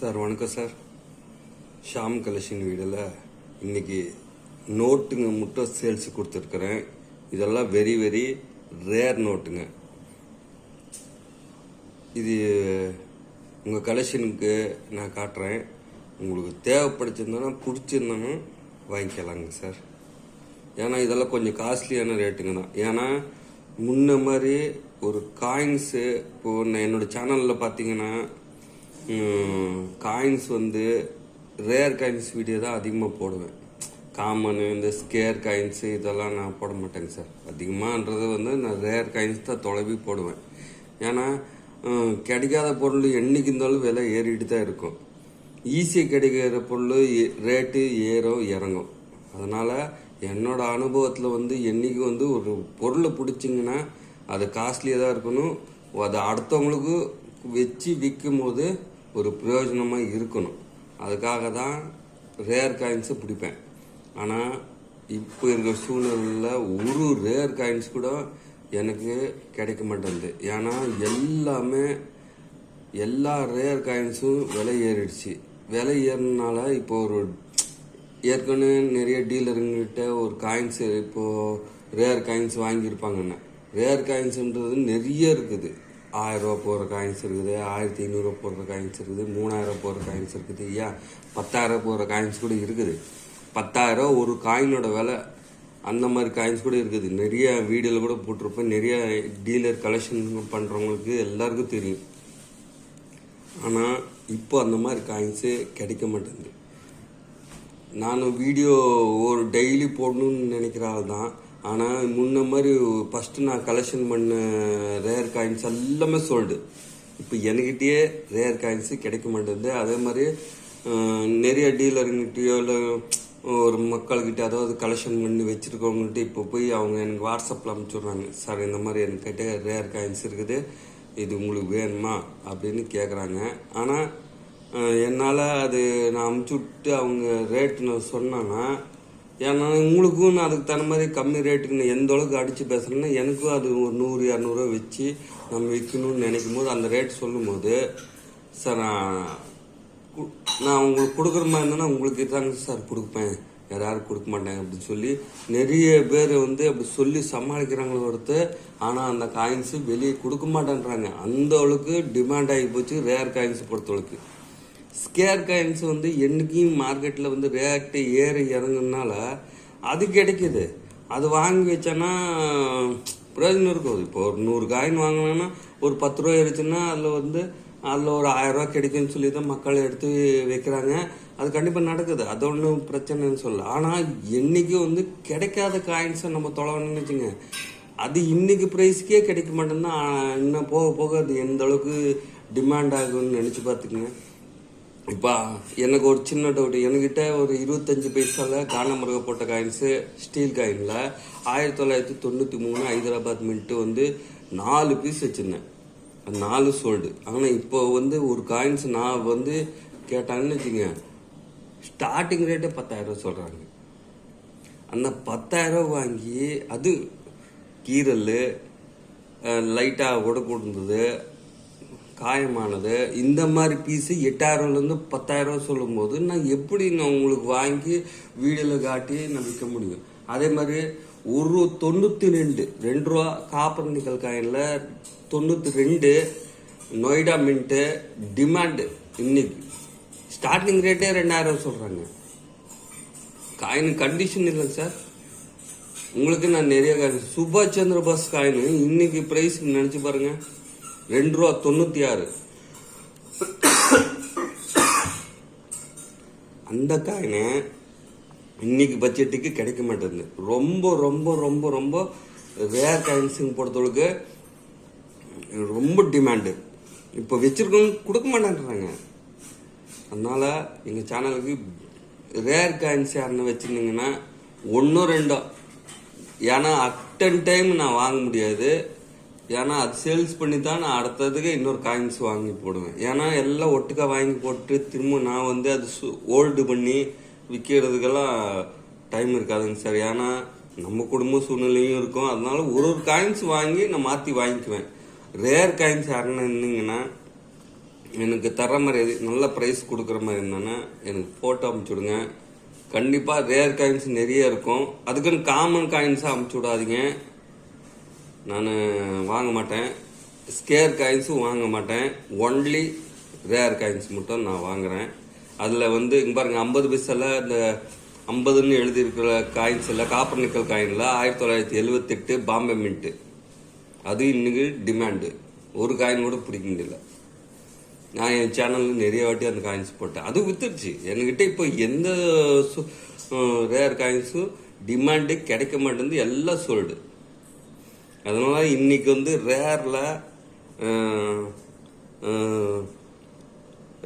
Sir வணக்கம் sir. Sham collection வீடில் இன்னைக்கு நோட்டுங்க மட்டும் சேல்ஸ் கொடுத்துருக்குறேன். இதெல்லாம் வெரி வெரி ரேர் நோட்டுங்க. இது உங்கள் கலெக்ஷனுக்கு நான் காட்டுறேன். உங்களுக்கு தேவைப்படுச்சிருந்தாலும் பிடிச்சிருந்தாலும் வாங்கிக்கலாங்க சார். ஏன்னா இதெல்லாம் கொஞ்சம் காஸ்ட்லியான ரேட்டுங்க தான். ஏன்னா முன்ன மாதிரி ஒரு காயின்ஸு இப்போது என்னோட சேனலில் பார்த்தீங்கன்னா காயின்ஸ் வந்து ரேர் காயின்ஸ் வீடியோ தான் அதிகமாக போடுவேன். காமனு இந்த ஸ்கேர் காயின்ஸு இதெல்லாம் நான் போட மாட்டேங்க சார். அதிகமாகன்றது வந்து நான் ரேர் காயின்ஸ் தான் தொலைவி போடுவேன். ஏன்னா கிடைக்காத பொருள் என்றைக்கு இருந்தாலும் விலை ஏறிட்டு தான் இருக்கும். ஈஸியாக கிடைக்கிற பொருள் ரேட்டு ஏறும் இறங்கும். அதனால் என்னோட அனுபவத்தில் வந்து என்றைக்கு வந்து ஒரு பொருளை பிடிச்சிங்கன்னா அது காஸ்ட்லியாக தான் இருக்கணும். அதை அடுத்தவங்களுக்கு வச்சு விற்கும் போது ஒரு பிரயோஜனமாக இருக்கணும். அதுக்காக தான் ரேர் காயின்ஸை பிடிப்பேன். ஆனால் இப்போ இருக்கிற சூழ்நிலையில் ஒரு ரேர் காயின்ஸ் கூட எனக்கு கிடைக்க மாட்டேங்குது. ஏன்னா எல்லா ரேர் காயின்ஸும் விலை ஏறிடுச்சு. விலை ஏறினால இப்போ ஒரு ஏற்கனவே நிறைய டீலருங்கிட்ட ஒரு காயின்ஸு இப்போது ரேர் காயின்ஸ் வாங்கியிருப்பாங்கன்னு. ரேர் காயின்ஸுன்றது நிறைய இருக்குது. 1000 ரூபா போடுற காயின்ஸ் இருக்குது, 1500 போடுற காயின்ஸ் இருக்குது, 3000 போடுற காயின்ஸ் இருக்குது, ஏன் 10,000 போடுற காயின்ஸ் கூட இருக்குது. 10,000 ஒரு காயினோட விலை. அந்த மாதிரி காயின்ஸ் கூட இருக்குது. நிறைய வீடியோவில் கூட போட்டிருப்பேன். நிறைய டீலர் கலெக்ஷன் பண்ணுறவங்களுக்கு எல்லாருக்கும் தெரியும். ஆனால் இப்போ அந்த மாதிரி காயின்ஸு கிடைக்க மாட்டேங்குது. நான் வீடியோ ஒரு டெய்லி போடணும்னு நினைக்கிற ஆள் தான். ஆனால் முன்ன மாதிரி ஃபஸ்ட்டு நான் கலெக்ஷன் பண்ண ரேர் காயின்ஸ் எல்லாமே சோல்டு. இப்போ என்கிட்டயே ரேர் காயின்ஸு கிடைக்க மாட்டேங்குது. அதே மாதிரி நிறைய டீலருங்கிட்டயோ இல்லை ஒரு மக்கள்கிட்ட அதாவது கலெக்ஷன் பண்ணி வச்சுருக்கவங்ககிட்ட இப்போ போய் அவங்க எனக்கு வாட்ஸ்அப்பில் அனுப்பிச்சுட்றாங்க. சார் இந்த மாதிரி என்கிட்ட ரேர் காயின்ஸ் இருக்குது, இது உங்களுக்கு வேணுமா அப்படின்னு கேட்குறாங்க. ஆனால் என்னால் அது நான் அமுச்சு விட்டு அவங்க ரேட்டு நான் சொன்னேன்னா, ஏன்னா உங்களுக்கும் நான் அதுக்கு தகுந்த மாதிரி கம்மி ரேட்டுக்கு எந்த அளவுக்கு அடித்து பேசுகிறேன்னா எனக்கும் அது ஒரு 100-200 வச்சு நம்ம விற்கணும்னு நினைக்கும் போது அந்த ரேட் சொல்லும் போது, சார் நான் உங்களுக்கு கொடுக்குற மாதிரி இருந்தேன்னா உங்களுக்கு தாங்க சார் கொடுப்பேன், யாரும் கொடுக்க மாட்டாங்க அப்படின்னு சொல்லி நிறைய பேர் வந்து அப்படி சொல்லி சமாளிக்கிறாங்களே ஒருத்தர். ஆனால் அந்த காயின்ஸு வெளியே கொடுக்க மாட்டேன்றாங்க. அந்த அளவுக்கு டிமாண்ட் ஆகி போச்சு ரேர் காயின்ஸ் பொறுத்தளவுக்கு. ஸ்கேர் காயின்ஸ் வந்து என்றைக்கும் மார்க்கெட்டில் வந்து ரேட்டு ஏறி இறங்குனால அது கிடைக்கிது. அது வாங்கி வச்சோன்னா பிரயோஜனம் இருக்கும். இப்போ ஒரு 100 காயின் வாங்கினோன்னா ஒரு 10 ரூபா இருந்துச்சுன்னா அதில் ஒரு 1000 ரூபா கிடைக்குன்னு சொல்லி தான் மக்கள் எடுத்து வைக்கிறாங்க. அது கண்டிப்பாக நடக்குது. அது ஒன்றும் பிரச்சனைன்னு சொல்லல. ஆனால் என்றைக்கு வந்து கிடைக்காத காயின்ஸை நம்ம தொலைவணும்னு வச்சுங்க, அது இன்னைக்கு ப்ரைஸ்க்கே கிடைக்க மாட்டேன்னா இன்னும் போக போக அது எந்த அளவுக்கு டிமாண்ட் ஆகுன்னு நினச்சி பார்த்துக்குங்க. இப்போ எனக்கு ஒரு சின்ன டவுட். என்கிட்ட ஒரு 25 பைசாவில் கானமருக போட்ட காயின்ஸு ஸ்டீல் காயினில் 1993 ஹைதராபாத் மின்ட்டு வந்து 4 பீஸ் வச்சுருந்தேன். 4 சோல்டு. ஆனால் இப்போ வந்து ஒரு காயின்ஸ் நான் வந்து கேட்டாங்கன்னு வச்சுங்க, ஸ்டார்டிங் ரேட்டே 10,000 சொல்கிறாங்க. அந்த 10,000 வாங்கி அது கீரல் லைட்டாக உடக்கு இருந்தது, காயமானது, இந்த மாதிரி பீஸு 8,000லேருந்து 10,000 சொல்லும்போது நான் எப்படி நான் உங்களுக்கு வாங்கி வீடியோவில் காட்டி நான் விற்க முடியும்? அதே மாதிரி ஒரு 92 ரூபா காப்பர் நிக்கல் காயினில் 92 நொய்டா மின்ட்டு டிமாண்டு. இன்னைக்கு ஸ்டார்டிங் ரேட்டே 2,000 சொல்கிறாங்க. காயின் கண்டிஷன் இல்லைங்க சார். உங்களுக்கு நான் நிறைய காயின் சுபாஷ் சந்திர போஸ் காயின் இன்னைக்கு ப்ரைஸுக்கு நினச்சி பாருங்கள், 2 ரூபா 96. அந்த காயினை இன்னைக்கு பட்ஜெட்டுக்கு கிடைக்க மாட்டேங்குது. ரொம்ப ரொம்ப ரொம்ப ரொம்ப ரேர் காயின்ஸுங்க பொறுத்தவரைக்கு ரொம்ப டிமாண்டு. இப்போ வச்சிருக்கவங்க கொடுக்க மாட்டேன்றாங்க. அதனால எங்கள் சேனலுக்கு ரேர் காயின்ஸ் யாருன்னு வச்சுருந்தீங்கன்னா 1-2, ஏன்னா அட்டன் டைம் நான் வாங்க முடியாது. ஏன்னா அது சேல்ஸ் பண்ணி தான் நான் அடுத்ததுக்கு இன்னொரு காயின்ஸ் வாங்கி போடுவேன். ஏன்னா எல்லாம் ஒட்டுக்கா வாங்கி போட்டு திரும்ப நான் வந்து அது ஓல்டு பண்ணி விற்கிறதுக்கெல்லாம் டைம் இருக்காதுங்க சார். ஏன்னா நம்ம குடும்ப சூழ்நிலையும் இருக்கும். அதனால ஒரு காயின்ஸ் வாங்கி நான் மாற்றி வாங்கிக்குவேன். ரேர் காயின்ஸ் யாருன்னு இருந்தீங்கன்னா எனக்கு தர மாதிரி நல்ல ப்ரைஸ் கொடுக்குற மாதிரி இருந்தானே எனக்கு ஃபோட்டோ அமுச்சுடுங்க. கண்டிப்பாக ரேர் காயின்ஸ் நிறைய இருக்கும். அதுக்குன்னு காமன் காயின்ஸாக அமுச்சு விடாதீங்க. நான் வாங்க மாட்டேன். ஸ்கேர் காயின்ஸும் வாங்க மாட்டேன். ஒன்லி ரேர் காயின்ஸ் மட்டும் நான் வாங்குறேன். அதில் வந்து இங்கே பாருங்க, 50 பைசால இந்த 50ன்னு எழுதியிருக்கிற காயின்ஸ் இல்லை, காப்பர் நிக்கல் காயினில் 1978 பாம்பே மின்ட்டு. அது இன்னைக்கு டிமாண்டு. ஒரு காயின் கூட பிடிக்க முடியல. நான் என் சேனலில் நிறைய வாட்டி அந்த காயின்ஸ் போட்டேன். அது வித்துடுச்சு. என்கிட்ட இப்போ எந்த ரேர் காயின்ஸும் டிமாண்டு கிடைக்க மாட்டேங்குது, எல்லாம் சொல்டு. அதனால இன்னைக்கு வந்து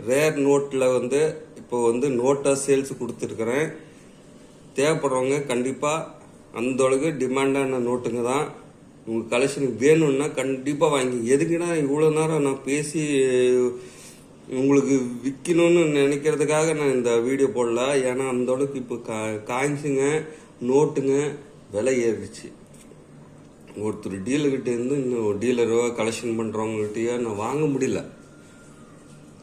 ரேர் நோட்டில் வந்து இப்போ வந்து நோட்டாக சேல்ஸ் கொடுத்துருக்குறேன். தேவைப்படுறவங்க கண்டிப்பாக அந்த அளவுக்கு டிமாண்டான நோட்டுங்க தான். உங்களுக்கு கலெக்ஷன் வேணும்னா கண்டிப்பாக வாங்கி. எதுக்குன்னா இவ்வளோ நேரம் நான் பேசி உங்களுக்கு விற்கணும்னு நினைக்கிறதுக்காக நான் இந்த வீடியோ போடல. ஏன்னா அந்த அளவுக்கு இப்போ காயின்ஸுங்க நோட்டுங்க விலை ஏறிடுச்சு. ஒருத்தர் டீலர்கிட்ட இருந்து இன்னும் டீலரோ கலெக்ஷன் பண்ணுறவங்ககிட்டயோ நான் வாங்க முடியல.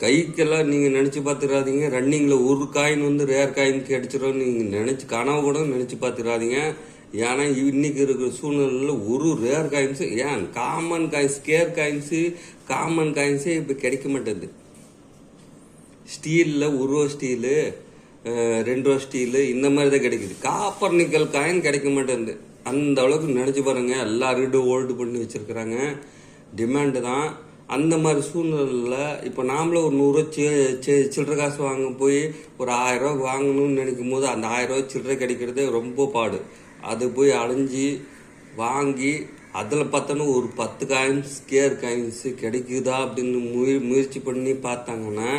கைக்கெல்லாம் நீங்கள் நினச்சி பார்த்துடாதீங்க. ரன்னிங்கில் ஒரு காயின் வந்து ரேர் காயின் கிடைச்சிடும் நீங்கள் நினச்சி கனவு கூட நினச்சி பார்த்துடாதீங்க. ஏன்னா இன்னைக்கு இருக்கிற சூழ்நிலையில் ஒரு ரேர் காயின்ஸு, ஏன் common coins, scarce coins, common காயின்ஸே இப்போ கிடைக்க மாட்டேது. ஸ்டீலில் 1 ரூபா ஸ்டீலு, 2 ரூபா ஸ்டீலு இந்த மாதிரி தான் கிடைக்குது. காப்பர் நிக்கல் காயின் கிடைக்க மாட்டேங்குது. அந்த அளவுக்கு நினச்சி பாருங்க, எல்லாருக்கிட்டும் ஹோல்டு பண்ணி வச்சிருக்கிறாங்க. டிமாண்டு தான். அந்த மாதிரி சூழ்நிலையில் இப்போ நாமளும் ஒரு 100 ரூபா சில்லறை காசு வாங்க போய் ஒரு 1000 ரூபா வாங்கணும்னு நினைக்கும் போது அந்த 1000 ரூபா சில்லறை கிடைக்கிறது ரொம்ப பாடு. அது போய் அலைஞ்சி வாங்கி அதில் பார்த்தோன்னா ஒரு 10 காயின்ஸ் ஸ்கேர் காயின்ஸு கிடைக்குதா அப்படின்னு முயற்சி பண்ணி பார்த்தாங்கன்னா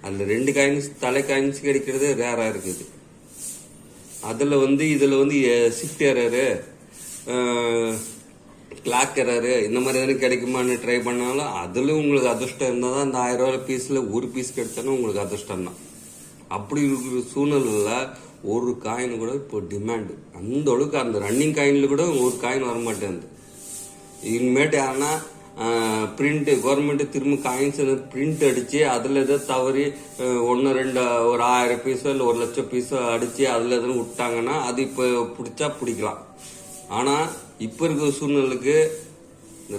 அதில் 2 காயின்ஸ் தலை காயின்ஸ் கிடைக்கிறது ரேராக இருக்குது. அதில் வந்து இதில் வந்து ஷிஃப்ட் எரரு, கிளாக் எரரு இந்த மாதிரி எதுவும் கிடைக்குமான்னு ட்ரை பண்ணாலும் அதில் உங்களுக்கு அதிர்ஷ்டம் இருந்தால் தான் அந்த 1000 ரூபா பீஸில் ஒரு பீஸ் கிடைச்சாலும் உங்களுக்கு அதிர்ஷ்டம் தான். அப்படி இருக்கிற சூழ்நிலையில் ஒரு காயின் கூட இப்போ டிமாண்டு. அந்த அளவுக்கு அந்த ரன்னிங் காயினில் கூட ஒரு காயின் வர மாட்டேங்குது. இனிமேட்டு யாருன்னா பிரிண்ட் கவர்மெண்ட்டு திரும்ப காயின்ஸ் பிரிண்ட் அடித்து அதில் எதோ தவறி 1 2 ஒரு 1000 பீஸோ இல்லை 1 லட்சம் பீஸோ அடித்து அதில் எதுவும் விட்டாங்கன்னா அது இப்போ பிடிச்சா பிடிக்கலாம். ஆனால் இப்போ இருக்கிற சூழ்நிலைக்கு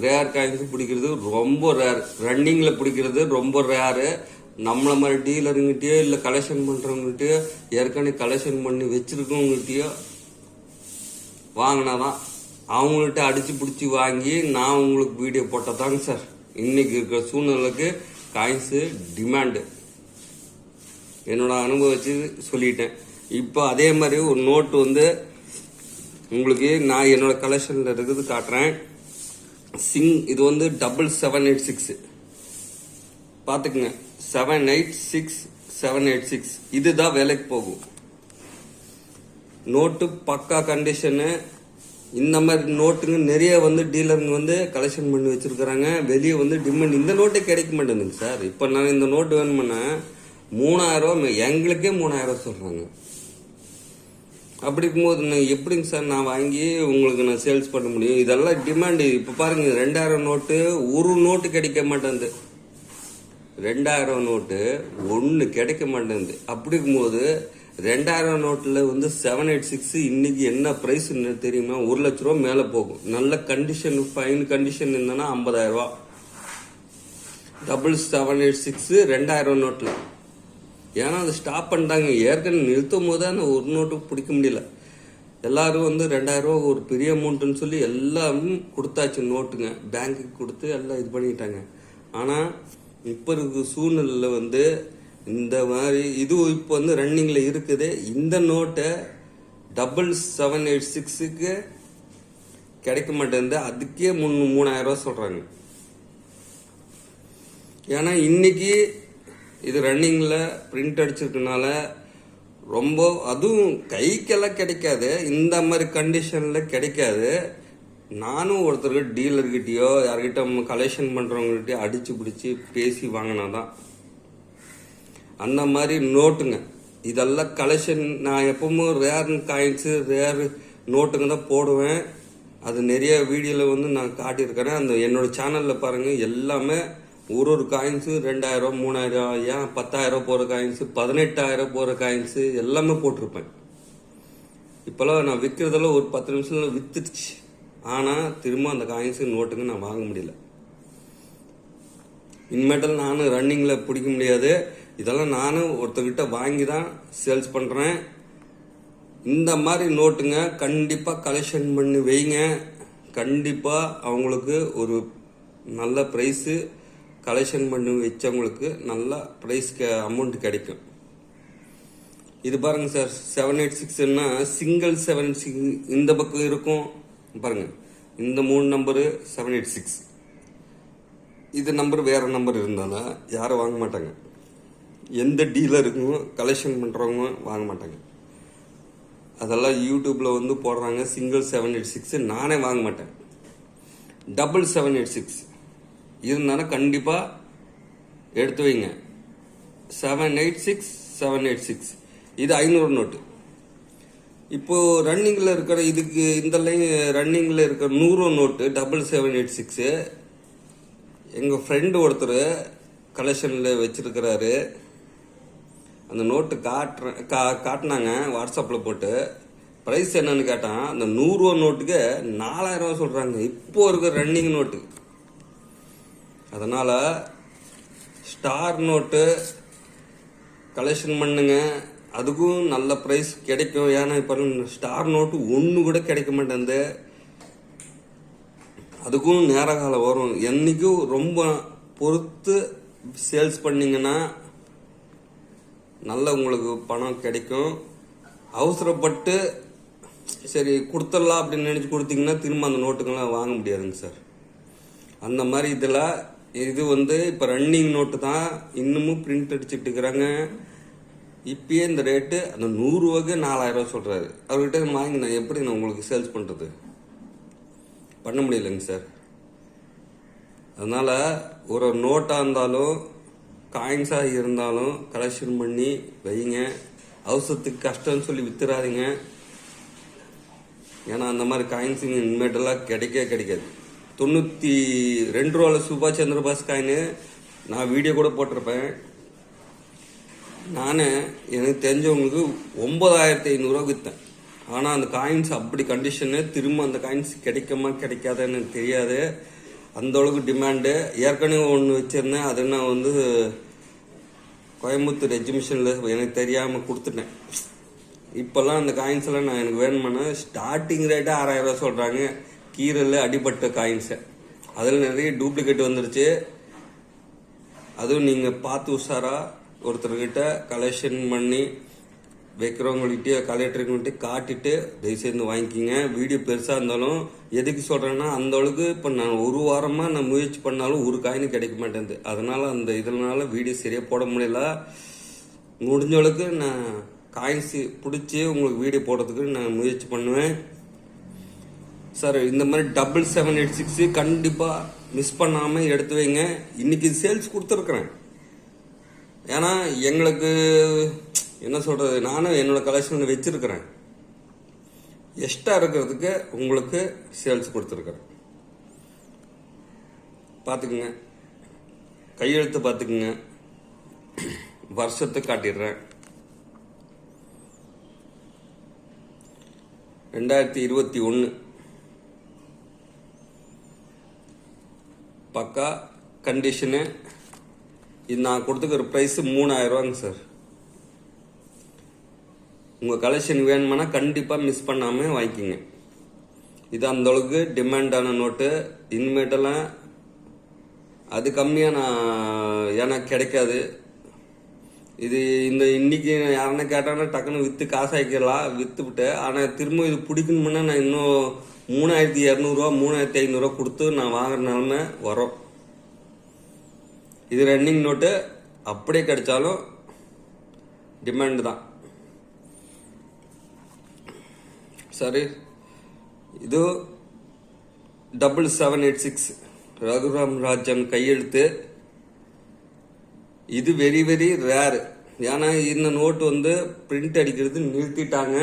ரேர் காயின்ஸ் பிடிக்கிறது ரொம்ப ரேர். ரன்னிங்கில் பிடிக்கிறது ரொம்ப ரேரு. நம்மளை மாதிரி டீலருங்கிட்டயோ இல்லை கலெக்ஷன் பண்ணுறவங்ககிட்டயோ ஏற்கனவே கலெக்ஷன் பண்ணி வச்சுருக்கவங்ககிட்டயோ வாங்கினாதான் அவங்கள்ட்ட அடித்து பிடிச்சி வாங்கி நான் உங்களுக்கு வீடியோ போட்டால் தாங்க சார் இன்னைக்கு இருக்கிற சூழ்நிலைக்கு காயின்ஸு டிமாண்டு. என்னோட அனுபவம் சொல்லிட்டேன். இப்போ அதே மாதிரி ஒரு நோட்டு வந்து உங்களுக்கு நான் என்னோட கலெக்ஷனில் இருக்கிறது காட்டுறேன். இது வந்து 78786 பார்த்துக்குங்க. 786 இதுதான் வேலைக்கு போகும். நோட்டு பக்கா கண்டிஷனு. இந்த மாதிரி நோட்டுங்க நிறைய வந்து டீலருங்க வந்து கலெக்ஷன் பண்ணி வச்சிருக்கிறாங்க. வெளியே வந்து டிமாண்ட். இந்த நோட்டே கிடைக்க மாட்டேங்குதுங்க சார். இப்போ நான் இந்த நோட்டு வேணுமுன்னா 3000 எங்களுக்கே 3000 சொல்கிறாங்க. அப்படி இருக்கும்போது எப்படிங்க சார் நான் வாங்கி உங்களுக்கு நான் சேல்ஸ் பண்ண முடியும்? இதெல்லாம் டிமாண்டு. இப்போ பாருங்க 2000 நோட்டு ஒரு நோட்டு கிடைக்க மாட்டேங்குது. 2000 நோட்டு ஒன்று கிடைக்க மாட்டேங்குது. அப்படி இருக்கும்போது 2000 நோட்டில் வந்து 786 இன்னைக்கு என்ன ப்ரைஸ் தெரியுமா? 1 லட்ச ரூபா மேலே போகும். நல்ல கண்டிஷன் ஃபைன் கண்டிஷன் இருந்தனா 50,000 ரூபா. 78786 2000 நோட்டில். ஏன்னா அது ஸ்டாப் பண்ணிட்டாங்க. ஏற்கனவே நிறுத்தும் போது அந்த ஒரு நோட்டு பிடிக்க முடியல. எல்லாரும் வந்து 2000 ரூபா ஒரு பெரிய அமௌண்ட்டுன்னு சொல்லி எல்லாரும் கொடுத்தாச்சு நோட்டுங்க. பேங்க்குக்கு கொடுத்து எல்லாம் இது பண்ணிட்டாங்க. ஆனால் இப்போ இருக்க சூழ்நிலையில் வந்து இந்த மாதிரி இது இப்போ வந்து ரன்னிங்கில் இருக்குது. இந்த நோட்டை 78786க்கு கிடைக்க மாட்டேங்குது. அதுக்கே 3000 ரூபா சொல்கிறாங்க. ஏன்னா இன்னைக்கு இது ரன்னிங்கில் பிரிண்ட் அடிச்சிருக்கனால ரொம்ப அதுவும் கைக்கெல்லாம் கிடைக்காது. இந்த மாதிரி கண்டிஷனில் கிடைக்காது. நானும் ஒருத்தருக்கு டீலர்கிட்டயோ யார்கிட்ட கலெக்ஷன் பண்ணுறவங்ககிட்டயோ அடித்து பிடிச்சி பேசி வாங்கினாதான் அந்த மாதிரி நோட்டுங்க. இதெல்லாம் கலெக்ஷன் நான் எப்பவும் ரேர் காயின்ஸு ரேர் நோட்டுங்க தான் போடுவேன். அது நிறைய வீடியோவில் வந்து நான் காட்டியிருக்கிறேன். அந்த என்னோட சேனலில் பாருங்கள் எல்லாமே ஒரு காயின்ஸு 2000 3000 ஏன் 10,000 போகிற காயின்ஸு 18,000 போகிற காயின்ஸு எல்லாமே போட்டிருப்பேன். இப்போல்லாம் நான் விற்கிறதெல்லாம் ஒரு 10 நிமிஷத்துல வித்துடுச்சு. ஆனால் திரும்ப அந்த காயின்ஸு நோட்டுங்க நான் வாங்க முடியல. இனிமேட்டல் நானும் ரன்னிங்கில் பிடிக்க முடியாது. இதெல்லாம் நானும் ஒருத்தர்கிட்ட வாங்கி தான் சேல்ஸ் பண்ணுறேன். இந்த மாதிரி நோட்டுங்க கண்டிப்பாக கலெக்ஷன் பண்ணி வைங்க. கண்டிப்பாக அவங்களுக்கு ஒரு நல்ல ப்ரைஸு கலெக்ஷன் பண்ணி வச்சவங்களுக்கு நல்ல ப்ரைஸ் அமௌண்ட் கிடைக்கும். இது பாருங்க சார், 786ன்னா சிங்கிள் 786 இந்த பக்கம் இருக்கும் பாருங்க. இந்த 3 நம்பரு 786. இது நம்பர் வேற நம்பர் இருந்தாலும் யாரும் வாங்க மாட்டாங்க. எந்த டீலருக்கும் கலெக்ஷன் பண்ணுறவங்க வாங்க மாட்டாங்க. அதெல்லாம் யூடியூப்ல வந்து போடுறாங்க. சிங்கிள் 786 நானே வாங்க மாட்டேன். டபுள் 786 இருந்தாலும் கண்டிப்பாக எடுத்து வைங்க. 786 786 இது 500 நோட்டு. இப்போ ரன்னிங்கில் இருக்கிற இதுக்கு இந்த லைன் ரன்னிங்கில் இருக்கிற 100 நோட்டு டபுள் 786 எங்கள் ஃப்ரெண்டு ஒருத்தர் கலெக்ஷனில் வச்சிருக்கிறாரு. அந்த நோட்டு காட்டினாங்க வாட்ஸ்அப்பில் போட்டு. ப்ரைஸ் என்னன்னு கேட்டான், அந்த 100 நோட்டுக்கு 4000 சொல்கிறாங்க இப்போ இருக்கிற ரன்னிங் நோட்டு. அதனால் ஸ்டார் நோட்டு கலெக்ஷன் பண்ணுங்க, அதுக்கும் நல்ல ப்ரைஸ் கிடைக்கும். ஏன்னா இப்போ ஸ்டார் நோட்டு ஒன்று கூட கிடைக்க மாட்டேங்குது. அதுக்கும் நேர காலம் வரும். என்றைக்கும் ரொம்ப பொறுத்து சேல்ஸ் பண்ணிங்கன்னா நல்ல உங்களுக்கு பணம் கிடைக்கும். அவசரப்பட்டு சரி கொடுத்துடலாம் அப்படின்னு நினச்சி கொடுத்தீங்கன்னா திரும்ப அந்த நோட்டுங்கள்லாம் வாங்க முடியாதுங்க சார். அந்த மாதிரி இதில் இது வந்து இப்போ ரன்னிங் நோட்டு தான் இன்னமும் பிரிண்ட் அடிச்சுட்டு இருக்கிறாங்க. இப்பயே இந்த ரேட்டு அந்த 100 ரூபாய்க்கு 4000 சொல்கிறாரு. அவர்கிட்ட வாங்கி நான் எப்படி நான் உங்களுக்கு சேல்ஸ் பண்ணுறது? பண்ண முடியலைங்க சார். அதனால் ஒரு நோட்டாக இருந்தாலும் காயின்ஸாக இருந்தாலும் கலெக்ஷன் பண்ணி வைங்க. அவசரத்துக்கு கஷ்டம்னு சொல்லி வித்துறாதீங்க. ஏன்னா அந்த மாதிரி காயின்ஸுங்க இனிமேட்டெல்லாம் கிடைக்காது. 92 ரூபாவில் சுபாஷ் சந்திர போஸ் காயின் நான் வீடியோ கூட போட்டிருப்பேன். நான் எனக்கு தெரிஞ்சவங்களுக்கு 9500 விற்றேன். ஆனால் அந்த காயின்ஸ் அப்படி கண்டிஷனு. திரும்ப அந்த காயின்ஸ் கிடைக்குமா கிடைக்காதுன்னு எனக்கு தெரியாது. அந்த அளவுக்கு டிமாண்டு. ஏற்கனவே ஒன்று வச்சுருந்தேன், அது நான் வந்து கோயம்புத்தூர் எக்ஸிபிஷனில் எனக்கு தெரியாமல் கொடுத்துட்டேன். இப்போல்லாம் அந்த காயின்ஸ் எல்லாம் நான் எனக்கு வேணுமானா ஸ்டார்டிங் ரேட்டே 6000 சொல்கிறாங்க. கீரல் அடிபட்ட காயின்ஸை அதில் நிறைய டூப்ளிகேட் வந்துருச்சு. அதுவும் நீங்கள் பார்த்து உஷாராக ஒருத்தர்கிட்ட கலெக்ஷன் பண்ணி வைக்கிறவங்கள்கிட்ட கலெக்டர்கிட்ட காட்டிட்டு தயவுசெய்து வாங்கிக்கிங்க. வீடியோ பெருசாக இருந்தாலும் எதுக்கு சொல்கிறேன்னா, அந்த அளவுக்கு இப்போ நான் ஒரு வாரமாக நான் முயற்சி பண்ணாலும் ஒரு காயின் கிடைக்க மாட்டேங்குது. அதனால் அந்த இதனால வீடியோ சரியாக போட முடியல. முடிஞ்ச அளவுக்கு நான் காயின்ஸ் பிடிச்சி உங்களுக்கு வீடியோ போடுறதுக்கு நான் முயற்சி பண்ணுவேன் சார். இந்த மாதிரி டபுள் 786 கண்டிப்பாக மிஸ் பண்ணாமல் எடுத்து வைங்க. இன்னைக்கு சேல்ஸ் கொடுத்துருக்குறேன். ஏன்னா எங்களுக்கு என்ன சொல்கிறது, நானும் என்னோட கலெக்ஷன் வச்சிருக்கிறேன். எக்ஸ்ட்ரா இருக்கிறதுக்கு உங்களுக்கு சேல்ஸ் கொடுத்துருக்குறேன். பார்த்துக்குங்க, கையெழுத்து பார்த்துக்குங்க. வருஷத்தை காட்டிடுறேன். 2021 பக்கா கண்டிஷனு. இது நான் கொடுத்துக்கிற ப்ரைஸ் 3000 ரூபாங்க சார். உங்கள் கலெக்ஷன் வேணுமானா கண்டிப்பாக மிஸ் பண்ணாமல் வாங்கிக்கிங்க. இது அந்தளவுக்கு டிமாண்டான நோட்டு. இனிமேட்டெல்லாம் அது கம்மியாக ஏன்னா கிடைக்காது. இது இந்த இன்னைக்கு யாருன்னா கேட்டாங்கன்னா டக்குன்னு விற்று காசாக்கிடலாம், விற்றுவிட்டு. ஆனால் திரும்ப இது பிடிக்கணுமுன்னா நான் இன்னும் 3200 3500 கொடுத்து நான் வாங்குற நிலமை வரும். இது ரன்னிங் நோட்டு. அப்படியே கிடைச்சாலும் டிமாண்டு தான். சரி, இது டபுள் 786 ரகுராம் ராஜன் கையெழுத்து. இது வெரி வெரி ரேரு. ஏன்னா இந்த நோட்டு வந்து பிரிண்ட் அடிக்கிறது நிறுத்திட்டாங்க.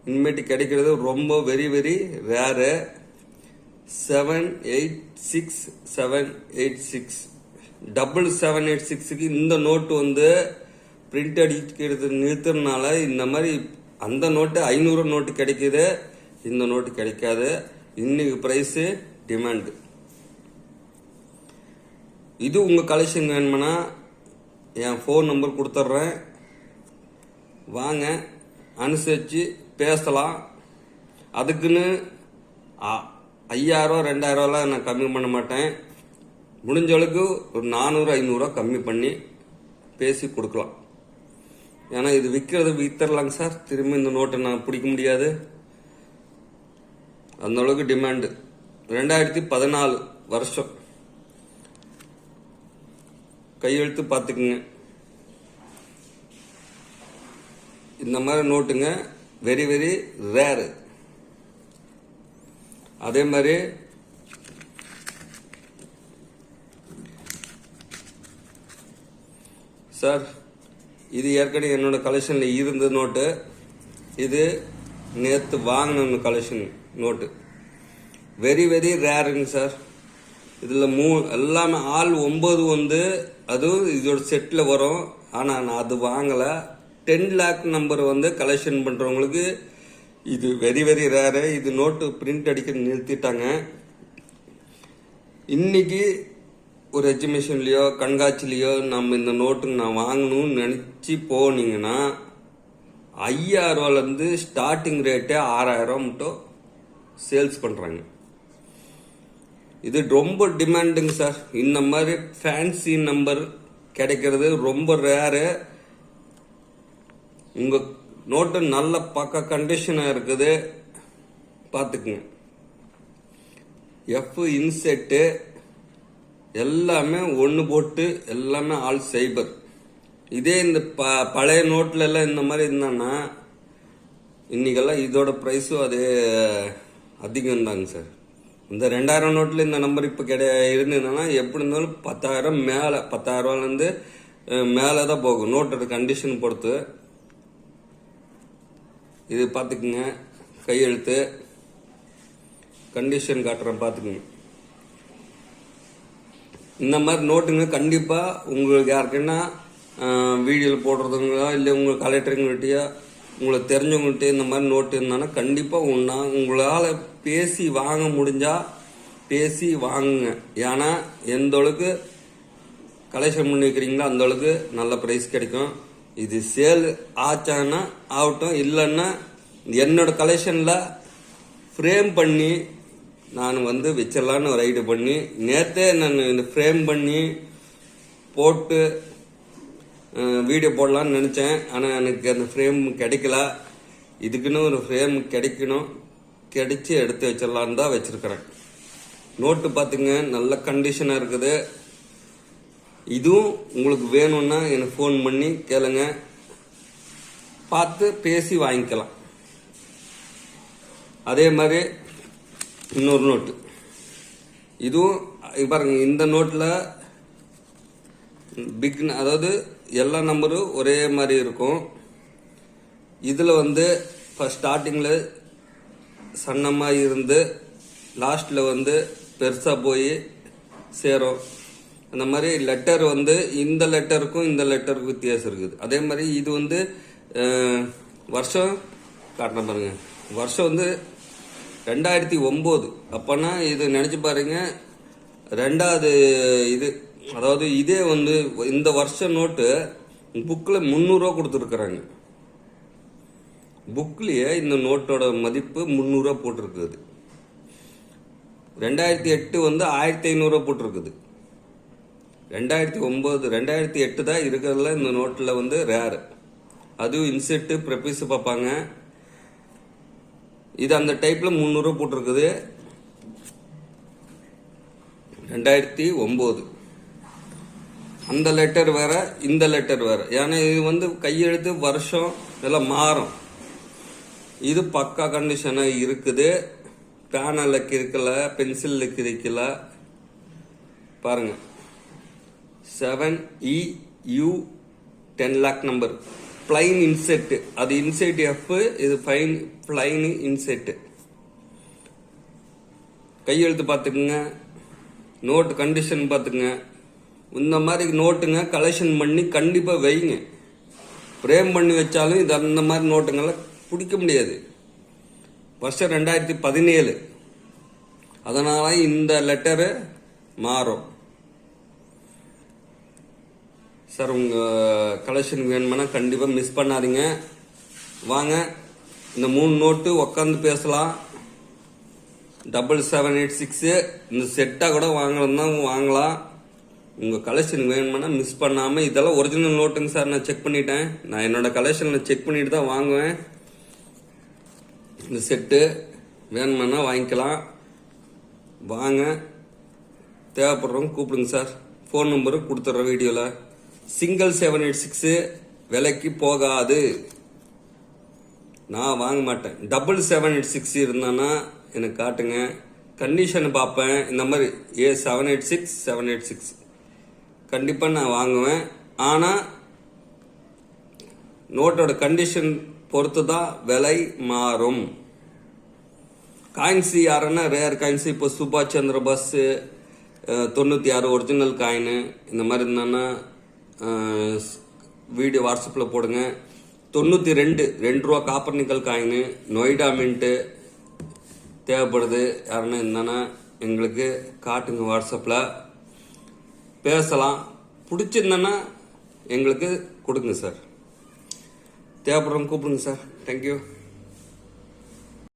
இனிமேட்டு கிடைக்கிறது ரொம்ப வெரி வெரி ரேரு. 786786 7786க்கு இந்த நோட்டு வந்து பிரிண்ட் அடிக்கிறது நிறுத்துறதுனால இந்த மாதிரி அந்த நோட்டு 500 நோட்டு கிடைக்குது, இந்த நோட்டு கிடைக்காது. இன்னைக்கு ப்ரைஸு டிமாண்டு. இது உங்கள் கலெக்ஷன் வேணும்னா என் ஃபோன் நம்பர் கொடுத்துட்றேன், வாங்க அனுசரித்து பேசலாம். அதுக்குன்னு 5000 2000 நான் கம்மி பண்ண மாட்டேன். முடிஞ்ச அளவுக்கு ஒரு 400 500 கம்மி பண்ணி பேசி கொடுக்கலாம். ஏன்னா இது விற்றுறலாங்க சார், திரும்ப இந்த நோட்டை நான் பிடிக்க முடியாது, அந்த அளவுக்கு டிமாண்டு. 2014 வருஷம் கையெழுத்து பார்த்துக்குங்க. இந்த மாதிரி நோட்டுங்க வெரி வெரி ரேரு. அதே மாதிரி சார் இது ஏற்கனவே என்னோட கலெக்ஷனில் இருந்த நோட்டு, இது நேற்று வாங்கின கலெக்ஷன் நோட்டு. வெரி வெரி ரேருங்க சார். இதில் எல்லாமே ஆள் 9 வந்து அதுவும் இதோட செட்டில் வரும். ஆனால் நான் அது வாங்கலை. 10 லேக் நம்பர் வந்து கலெக்ஷன் பண்ணுறவங்களுக்கு இது வெரி வெரி ரேரு. இது நோட்டு பிரிண்ட் அடிக்க நிறுத்திட்டாங்க. இன்னைக்கு ஒரு எக்ஸிபிஷன்லையோ கண்காட்சிலையோ நம்ம இந்த நோட்டுங்க நான் வாங்கணும்னு நினச்சி போனீங்கன்னா 5000 ஸ்டார்டிங் ரேட்டே 6000 மட்டும் சேல்ஸ் பண்ணுறாங்க. இது ரொம்ப டிமாண்டுங்க சார். இந்த மாதிரி ஃபேன்சி நம்பர் கிடைக்கிறது ரொம்ப ரேரு. உங்கள் நோட்டு நல்ல பக்க கண்டிஷனாக இருக்குது, பார்த்துக்குங்க. எஃப் இன்செட்டு எல்லாமே ஒன்று போட்டு எல்லாமே ஆல் சைபர். இதே இந்த பழைய நோட்ல எல்லாம் இந்த மாதிரி இருந்தான்னா இன்னைக்கெல்லாம் இதோட ப்ரைஸும் அதே அதிகம்தாங்க சார். இந்த 2000 நோட்டில் இந்த நம்பர் இப்போ இருந்ததுன்னா எப்படி இருந்தாலும் 10,000 மேலே, 10,000 மேலே தான் போகும் நோட்டோட கண்டிஷன் பொறுத்து. இது பார்த்துக்குங்க, கையெழுத்து கண்டிஷன் காட்டுறேன், பார்த்துக்குங்க. இந்த மாதிரி நோட்டுங்க கண்டிப்பாக உங்களுக்கு யாருக்குன்னா வீடியோவில் போடுறதுங்களா இல்லை உங்கள் கலெக்டருங்கள்கிட்டயோ உங்களுக்கு தெரிஞ்சவங்கள்ட்ட இந்த மாதிரி நோட்டு இருந்தானா கண்டிப்பாக உங்களால் பேசி வாங்க முடிஞ்சால் பேசி வாங்குங்க. ஏன்னா எந்த அளவுக்கு கலெக்ஷன் பண்ணி வைக்கிறீங்களோ அந்த அளவுக்கு நல்ல ப்ரைஸ் கிடைக்கும். இது சேல் ஆச்சான்னா ஆகட்டும், இல்லைன்னா என்னோட கலெக்ஷனில் ஃப்ரேம் பண்ணி நான் வந்து வச்சிடலான்னு ஒரு ஐடியா பண்ணி நேற்றே நான் இந்த ஃப்ரேம் பண்ணி போட்டு வீடியோ போடலான்னு நினச்சேன். ஆனால் எனக்கு அந்த ஃப்ரேம் கிடைக்கல. இதுக்குன்னு ஒரு ஃப்ரேம் கிடைக்கணும், கிடைச்சி எடுத்து வச்சிடலான்னு தான் வச்சுருக்கிறேன். நோட்டு பார்த்துங்க நல்ல கண்டிஷனாக இருக்குது. இதுவும் உங்களுக்கு வேணும்னா எனக்கு ஃபோன் பண்ணி கேளுங்க, பார்த்து பேசி வாங்கிக்கலாம். அதே மாதிரி இன்னொரு நோட்டு, இதுவும் பாருங்க. இந்த நோட்டில் அதாவது எல்லா நம்பரும் ஒரே மாதிரி இருக்கும். இதில் வந்து ஃபஸ்ட் ஸ்டார்டிங்கில் சன்னமாக இருந்து லாஸ்ட்டில் வந்து பெருசாக போய் சேரும். அந்த மாதிரி லெட்டர் வந்து இந்த லெட்டருக்கும் இந்த லெட்டருக்கும் வித்தியாசம் இருக்குது. அதே மாதிரி இது வந்து வருஷம் காட்டின பாருங்க, வருஷம் வந்து 2009. அப்போனா இது நினச்சி பாருங்க, 2வது இது. அதாவது இதே வந்து இந்த வருஷம் நோட்டு புக்கில் 300 கொடுத்துருக்குறாங்க. புக்லேயே இந்த நோட்டோட மதிப்பு 300 போட்டிருக்குது. 2008 வந்து 1500 போட்டிருக்குது. 2009 2008 தான் இருக்கிறதுல இந்த நோட்டில் வந்து ரேரு. அதுவும் இன்செட்டு ப்ரெப்பீஸ் பார்ப்பாங்க. இது அந்த டைப்பில் 300 போட்டிருக்குது. 2009 அந்த லெட்டர் வேற, இந்த லெட்டர் வேற. ஏன்னா இது வந்து கையெழுத்து வருஷம் இதெல்லாம் மாறும். இது பக்கா கண்டிஷனாக இருக்குது. பேனலில் கிறுக்கல, பென்சிலில் கிறுக்கல. பாருங்க, 7EU 10 லேக் நம்பர் பிளைன் இன்செட். அது இன்செட் எஃப், இது பிளைன் இன்செட். கையெழுத்து பார்த்துக்குங்க, நோட்டு கண்டிஷன் பார்த்துக்குங்க. இந்த மாதிரி நோட்டுங்க கலெக்ஷன் பண்ணி கண்டிப்பாக வைங்க. பிரேம் பண்ணி வச்சாலும் இது அந்த மாதிரி நோட்டுங்களை பிடிக்க முடியாது. வருஷம் 2017, அதனால இந்த லெட்டரு மாறும் சார். உங்கள் கலெக்ஷன் வேணுமென்னா கண்டிப்பாக மிஸ் பண்ணாதீங்க. வாங்க, இந்த 3 நோட்டு உக்காந்து பேசலாம். 7786 இந்த செட்டாக கூட வாங்கணும்னா வாங்கலாம். உங்கள் கலெக்ஷன் வேணுமென்னா மிஸ் பண்ணாமல். இதெல்லாம் ஒரிஜினல் நோட்டுங்க சார், நான் செக் பண்ணிட்டேன். நான் என்னோட கலெக்ஷனில் செக் பண்ணிட்டு தான் வாங்குவேன். இந்த செட்டு வேணுமென்னா வாங்கிக்கலாம். வாங்க, தேவைப்படுறவங்க கூப்பிடுங்க சார். ஃபோன் நம்பரு கொடுத்துட்றேன் வீடியோவில். சிங்கிள் 786 விலைக்கு போகாது, நான் வாங்க மாட்டேன். 7786 இருந்தானா எனக்கு காட்டுங்க, கண்டிஷன் பார்ப்பேன். இந்த மாதிரி 786 786 கண்டிப்பாக நான் வாங்குவேன். ஆனால் நோட்டோட கண்டிஷன் பொறுத்து தான் விலை மாறும். காயின்ஸ் யாருன்னா ரேர் காயின்ஸ், இப்போ சுபாஷ் சந்திர போஸ் 96 ஒரிஜினல் காயின் இந்த மாதிரி இருந்தானா வீடியோ வாட்ஸ்அப்பில் போடுங்க. 92 2 ரூபா copper nickel coin Noida mint தேவைப்படுது. யாருன்னா என்னன்னா எங்களுக்கு காட்டுங்க, வாட்ஸ்அப்பில் பேசலாம். பிடிச்சிருந்தேன்னா எங்களுக்கு கொடுங்க சார். தேவைப்படுறவங்க கூப்பிடுங்க சார். தேங்க்யூ.